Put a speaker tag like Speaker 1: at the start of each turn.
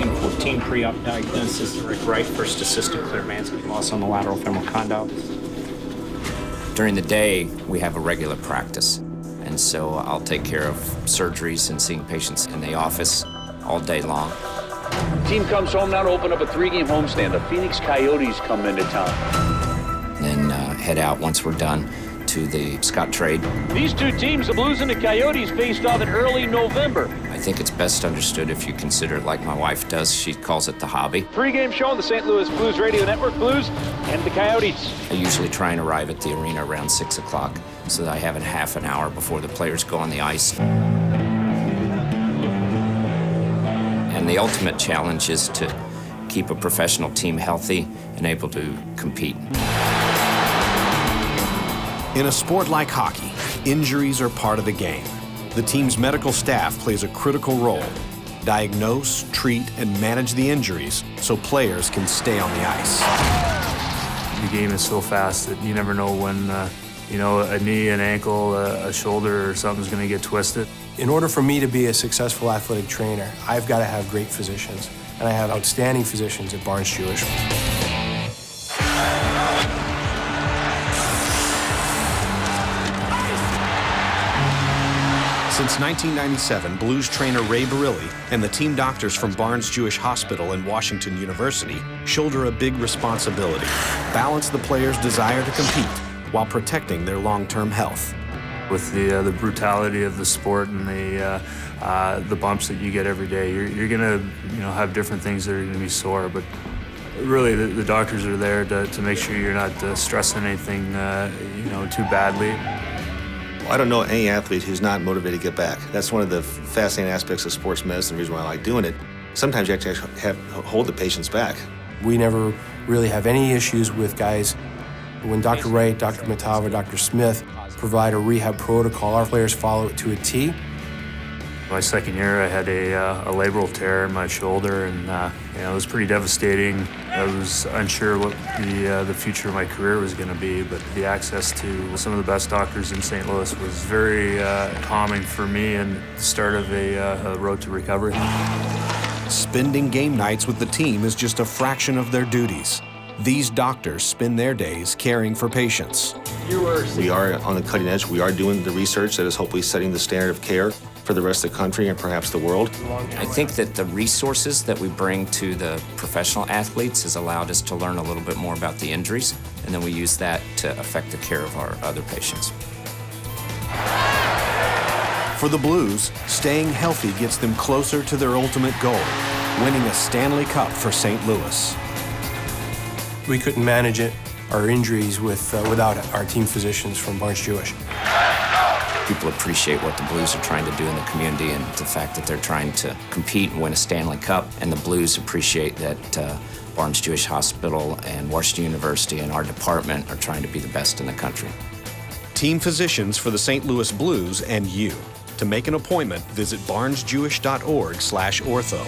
Speaker 1: Team 14 pre-op diagnosis. Rick Wright, first assistant, Claire Mansky, loss on the lateral femoral condyle.
Speaker 2: During the day, we have a regular practice. And so I'll take care of surgeries and seeing patients in the office all day long.
Speaker 3: Team comes home now to open up a 3-game homestand. The Phoenix Coyotes come into town.
Speaker 2: Then head out once we're done to the Scott trade.
Speaker 3: These two teams, the Blues and the Coyotes, faced off in early November.
Speaker 2: I think it's best understood if you consider it like my wife does. She calls it the hobby.
Speaker 3: 3-game show on the St. Louis Blues Radio Network. Blues and the Coyotes.
Speaker 2: I usually try and arrive at the arena around 6 o'clock so that I have it half an hour before the players go on the ice. And the ultimate challenge is to keep a professional team healthy and able to compete.
Speaker 4: In a sport like hockey, injuries are part of the game. The team's medical staff plays a critical role. Diagnose, treat, and manage the injuries so players can stay on the ice.
Speaker 5: The game is so fast that you never know when, a knee, an ankle, a shoulder, or something's going to get twisted.
Speaker 6: In order for me to be a successful athletic trainer, I've got to have great physicians. And I have outstanding physicians at Barnes Jewish.
Speaker 4: Since 1997, Blues trainer Ray Barilli and the team doctors from Barnes Jewish Hospital and Washington University shoulder a big responsibility: balance the players' desire to compete while protecting their long-term health.
Speaker 5: With the brutality of the sport and the bumps that you get every day, you're gonna have different things that are gonna be sore. But really, the doctors are there to make sure you're not stressing anything too badly.
Speaker 7: I don't know any athlete who's not motivated to get back. That's one of the fascinating aspects of sports medicine, the reason why I like doing it. Sometimes you actually have to hold the patients back.
Speaker 6: We never really have any issues with guys. When Dr. Wright, Dr. Matava, Dr. Smith provide a rehab protocol, our players follow it to a T.
Speaker 5: My second year, I had a labral tear in my shoulder, and it was pretty devastating. I was unsure what the future of my career was going to be, but the access to some of the best doctors in St. Louis was very calming for me and the start of a road to recovery.
Speaker 4: Spending game nights with the team is just a fraction of their duties. These doctors spend their days caring for patients.
Speaker 7: We are on the cutting edge. We are doing the research that is hopefully setting the standard of care for the rest of the country and perhaps the world.
Speaker 2: I think that the resources that we bring to the professional athletes has allowed us to learn a little bit more about the injuries, and then we use that to affect the care of our other patients.
Speaker 4: For the Blues, staying healthy gets them closer to their ultimate goal: winning a Stanley Cup for St. Louis.
Speaker 6: We couldn't manage our injuries without our team physicians from Barnes Jewish.
Speaker 2: People appreciate what the Blues are trying to do in the community and the fact that they're trying to compete and win a Stanley Cup. And the Blues appreciate that Barnes Jewish Hospital and Washington University and our department are trying to be the best in the country.
Speaker 4: Team physicians for the St. Louis Blues and you. To make an appointment, visit barnesjewish.org/ortho.